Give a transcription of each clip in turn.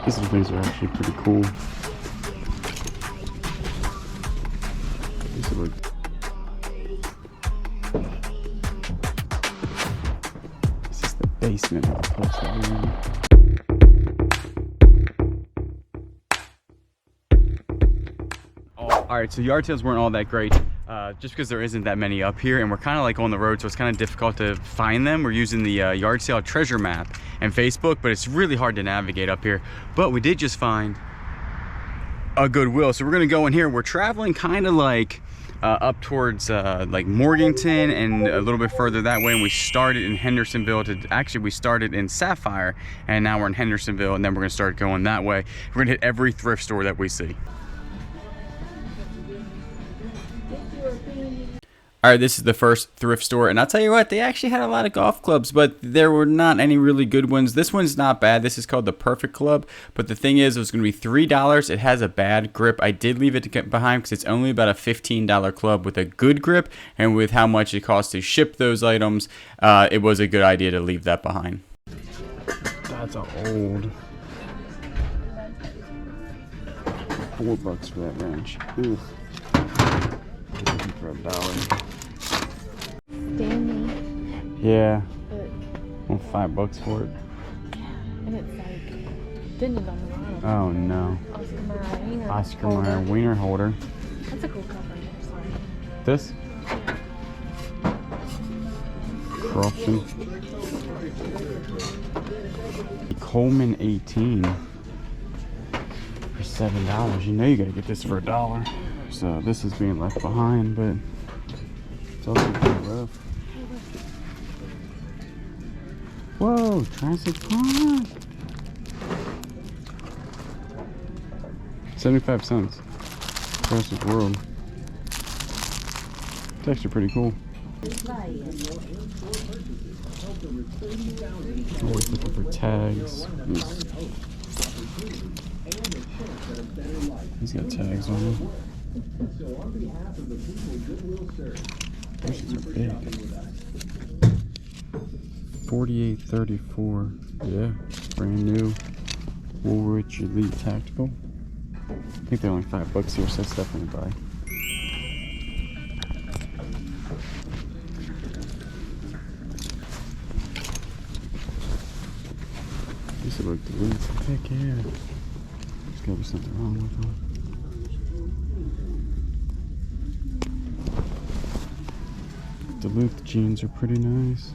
These little things are actually pretty cool. These are like this is the basement of the place that we're in. Alright, so yard sales weren't all that great. Just because there isn't that many up here and we're kind of like on the road, so it's kind of difficult to find them. We're using the yard sale treasure map and Facebook, but it's really hard to navigate up here. But we did just find a Goodwill, so we're gonna go in here. We're traveling kind of like up towards like Morganton and a little bit further that way, and we started in Hendersonville we started in Sapphire and now we're in Hendersonville, and then we're gonna start going that way. We're gonna hit every thrift store that we see. All right, this is the first thrift store, and I'll tell you what, they actually had a lot of golf clubs, but there were not any really good ones. This one's not bad. This is called the Perfect Club, but the thing is, it was going to be $3. It has a bad grip. I did leave it to get behind because it's only about a $15 club with a good grip, and with how much it costs to ship those items, it was a good idea to leave that behind. That's old. $4 for that wrench. Ooh. For $1. Stanley. Yeah. But Well, $5 for it. and it's like didn't on the bottom. Oh no. Oscar Mayer wiener holder. That's a cool cover. Sorry. This? Crofton. Coleman 18 for $7. You know you gotta get this for $1. So this is being left behind, but it's also pretty rough. Whoa, Jurassic Park! 75 cents. Jurassic World. It's actually pretty cool. Always looking for tags. He's got tags on him. These are big. 48.34. Yeah, brand new Woolrich Elite Tactical. I think they're only $5 here, so that's definitely a buy. These are like Duluth. Heck yeah. There's gotta be something wrong with them. Duluth jeans are pretty nice.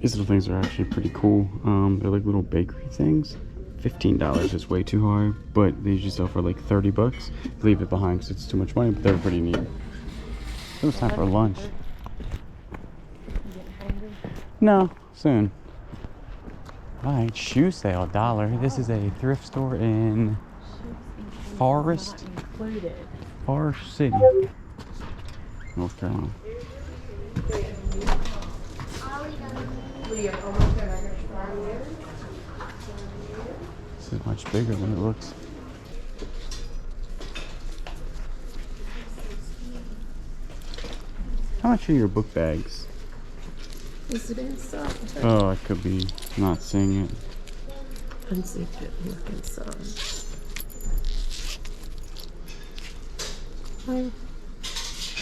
These little things are actually pretty cool. They're like little bakery things. $15 is way too high, but they usually sell for like $30. Leave it behind because it's too much money, but they're pretty neat. It was time for lunch. No, soon. Alright, shoe sale, $1. This is a thrift store in Forest City, North Carolina. This is much bigger than it looks. How much are your book bags? Is it inside? Oh, I could be not seeing it. Let's see if it look inside.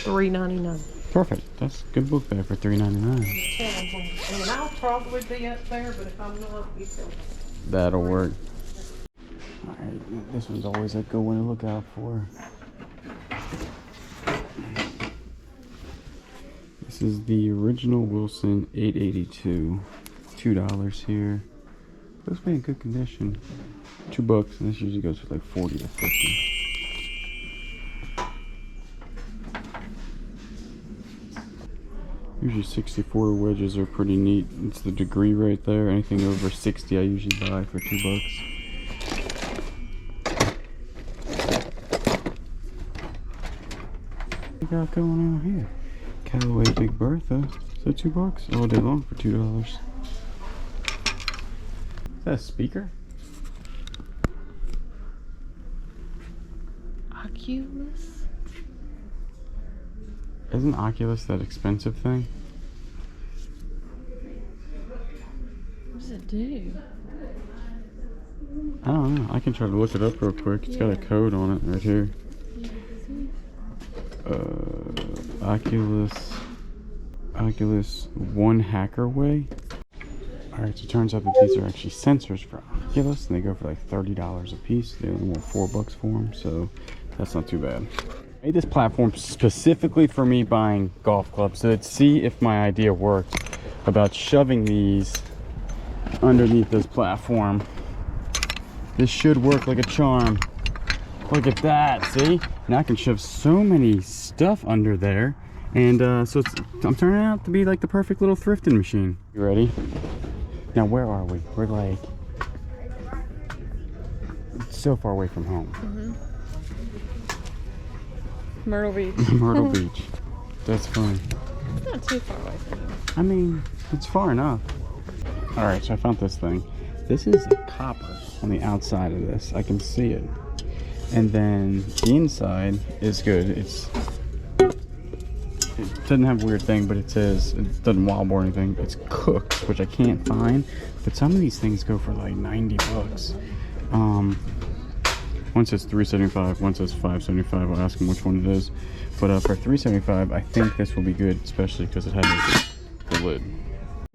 $3.99. Perfect. That's a good book bag for $3.99. And I'll probably be up there, but if I'm not, you can. That'll work. Alright, this one's always a good one to look out for. This is the original Wilson 882. $2 here. Looks to be in good condition. $2, and this usually goes for like 40 to 50. Usually 64 wedges are pretty neat. It's the degree right there. Anything over 60 I usually buy for $2. What we got going on here? Callaway Big Bertha. Is that $2? All day long for $2. Is that a speaker? Oculus? Isn't Oculus that expensive thing? What does it do? I don't know. I can try to look it up real quick. It's got a code on it right here. Yeah, see? Oculus One Hacker Way. Alright, so it turns out that these are actually sensors for Oculus, and they go for like $30 a piece. They only want $4 for them, so that's not too bad. I made this platform specifically for me buying golf clubs, so let's see if my idea worked about shoving these underneath this platform. This should work like a charm. Look at that, see? Now I can shove so many stuff under there, and so I'm turning out to be like the perfect little thrifting machine. You ready? Now where are we? We're like so far away from home. Myrtle Beach. Myrtle Beach. That's funny. It's not too far away from you. I mean, it's far enough. Alright, so I found this thing. This is copper on the outside of this. I can see it. And then the inside is good. It doesn't have a weird thing, but it says it doesn't wobble or anything. It's cooked, which I can't find. But some of these things go for like 90 bucks. One says $3.75, one says $5.75. I'll ask them which one it is. But for $3.75, I think this will be good, especially because it has the lid.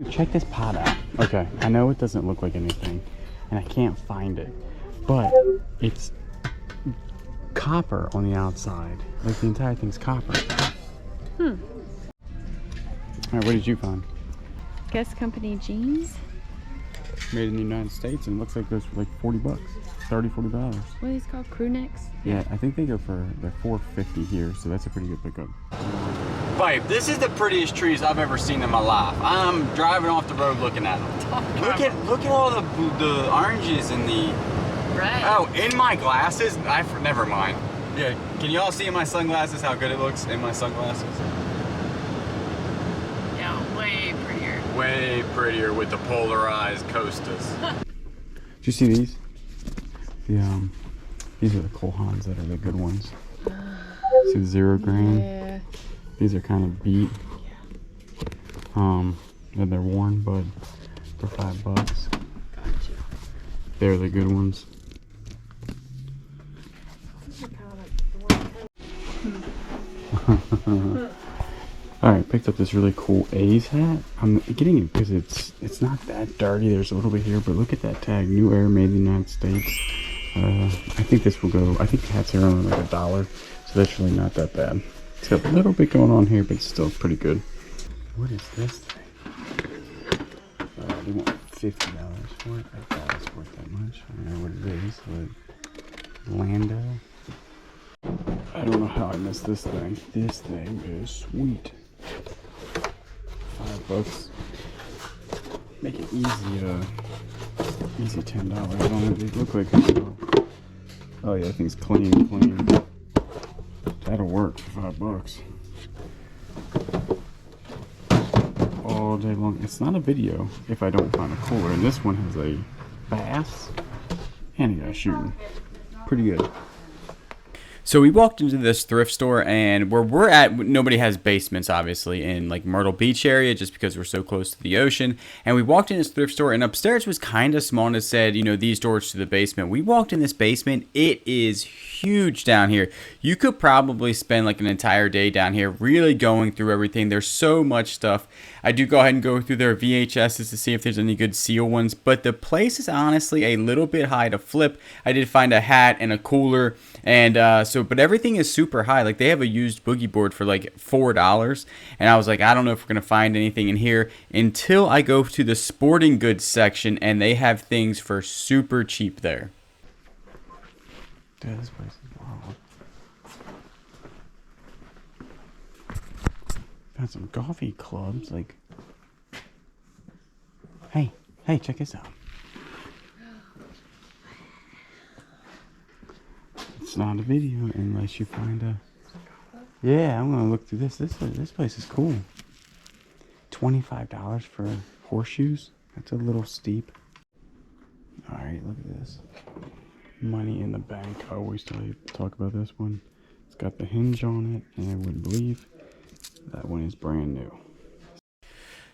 Check this pot out. Okay, I know it doesn't look like anything, and I can't find it, but it's copper on the outside. Like the entire thing's copper. All right, what did you find? Guess Company jeans? Made in the United States, and it looks like it goes for like 40 bucks. $30, $40. What are these called? Crew necks? Yeah, I think they're $4.50 here, so that's a pretty good pickup. Pipe, this is the prettiest trees I've ever seen in my life. I'm driving off the road looking at them. Look at all the oranges and the Right. Oh, in my glasses, never mind. Yeah, can you all see in my sunglasses how good it looks in my sunglasses? Yeah, way prettier. Way prettier with the polarized Costas. Did you see these? These are the Colhans that are the good ones. See the 0 grain? Yeah. These are kind of beat. And they're worn, but for $5. Gotcha. They're the good ones. Alright, picked up this really cool A's hat. I'm getting it because it's not that dirty. There's a little bit here, but look at that tag. New Air, made in the United States. I think this will go, I think the hats are only like $1, so that's really not that bad. It's got a little bit going on here, but it's still pretty good. What is this thing? They want $50 for it. I thought it's worth that much. I don't know what it is, but Lando. I don't know how I missed this thing. This thing is sweet. $5. Make it easy, easy $10. I don't know, they look like this. Oh yeah, that thing's clean. That'll work for $5. All day long. It's not a video if I don't find a cooler. And this one has a bass and a guy shooting. Pretty good. So we walked into this thrift store, and where we're at, nobody has basements, obviously, in like Myrtle Beach area, just because we're so close to the ocean. And we walked in this thrift store, and upstairs was kind of small, and it said, you know, these doors to the basement. We walked in this basement. It is huge down here. You could probably spend like an entire day down here really going through everything. There's so much stuff. I do go ahead and go through their VHSs to see if there's any good seal ones, but the place is honestly a little bit high to flip. I did find a hat and a cooler, and but everything is super high. Like, they have a used boogie board for like $4, and I was like, I don't know if we're gonna find anything in here until I go to the sporting goods section, and they have things for super cheap there. Dude, this place is wild. Found some golfy clubs, like, hey, check this out. It's not a video unless you find a, yeah, I'm gonna look through this. This place is cool. $25 for horseshoes. That's a little steep. All right, look at this. money in the bank. I always talk about this one. It's got the hinge on it, and I wouldn't believe that one is brand new.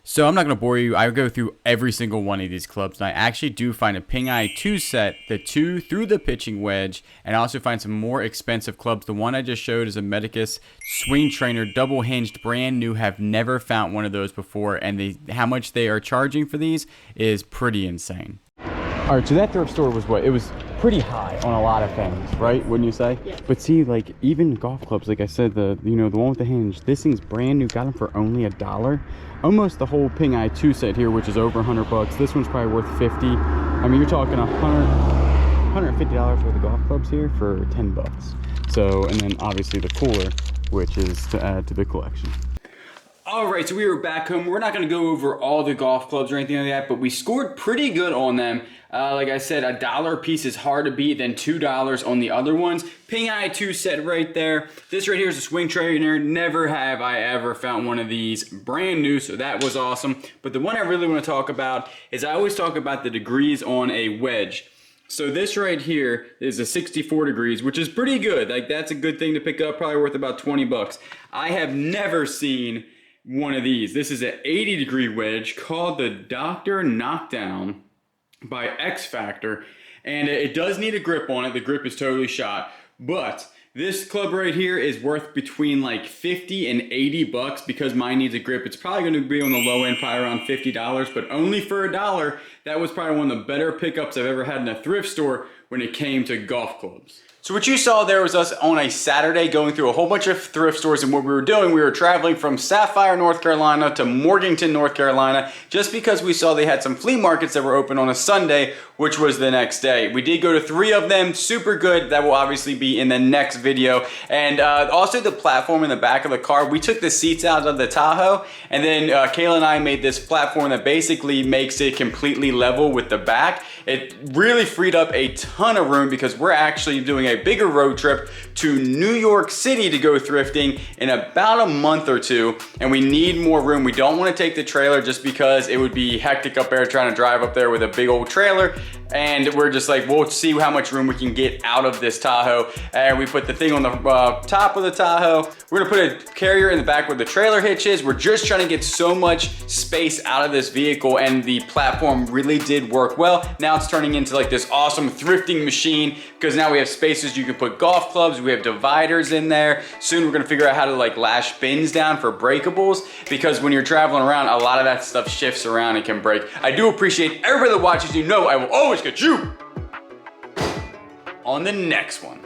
So I'm not going to bore you. I go through every single one of these clubs, and I actually do find a Ping Eye 2 set, the 2 through the pitching wedge, and I also find some more expensive clubs. The one I just showed is a Medicus Swing Trainer, double hinged, brand new. Have never found one of those before, and how much they are charging for these is pretty insane. All right, so that thrift store was what? It was pretty high on a lot of things, right? Wouldn't you say? Yeah. But see, like even golf clubs, like I said, the one with the hinge, this thing's brand new. Got them for only $1. Almost the whole Ping Eye 2 set here, which is over 100 bucks. This one's probably worth 50. I mean, you're talking $150 worth of golf clubs here for 10 bucks. So, and then obviously the cooler, which is to add to the collection. All right, so we were back home. We're not going to go over all the golf clubs or anything like that, but we scored pretty good on them. Like I said, $1 a piece is hard to beat than $2 on the other ones. Ping Eye 2 set right there. This right here is a Swing Trainer. Never have I ever found one of these brand new, so that was awesome. But the one I really want to talk about is I always talk about the degrees on a wedge. So this right here is a 64 degrees, which is pretty good. Like that's a good thing to pick up, probably worth about 20 bucks. I have never seen one of these. This is an 80 degree wedge called the Dr. Knockdown by X Factor, and it does need a grip on it. The grip is totally shot, but this club right here is worth between like 50 and 80 bucks because mine needs a grip. It's probably going to be on the low end, probably around $50, but only for $1. That was probably one of the better pickups I've ever had in a thrift store when it came to golf clubs. So what you saw there was us on a Saturday going through a whole bunch of thrift stores, and what we were doing, we were traveling from Sapphire, North Carolina to Morganton, North Carolina, just because we saw they had some flea markets that were open on a Sunday, which was the next day. We did go to 3 of them, super good. That will obviously be in the next video. And also the platform in the back of the car, we took the seats out of the Tahoe, and then Kayla and I made this platform that basically makes it completely level with the back. It really freed up a ton of room because we're actually doing a bigger road trip to New York City to go thrifting in about a month or 2, and we need more room. We don't want to take the trailer just because it would be hectic up there trying to drive up there with a big old trailer, and we're just like, we'll see how much room we can get out of this Tahoe. And we put the thing on the top of the Tahoe. We're gonna put a carrier in the back where the trailer hitch is. We're just trying to get so much space out of this vehicle, and the platform really did work well. Now it's turning into like this awesome thrifting machine because now we have spaces you can put golf clubs, we have dividers in there. Soon we're gonna figure out how to like lash bins down for breakables, because when you're traveling around, a lot of that stuff shifts around and can break. I do appreciate everybody that watches. You know I will always get you on the next one.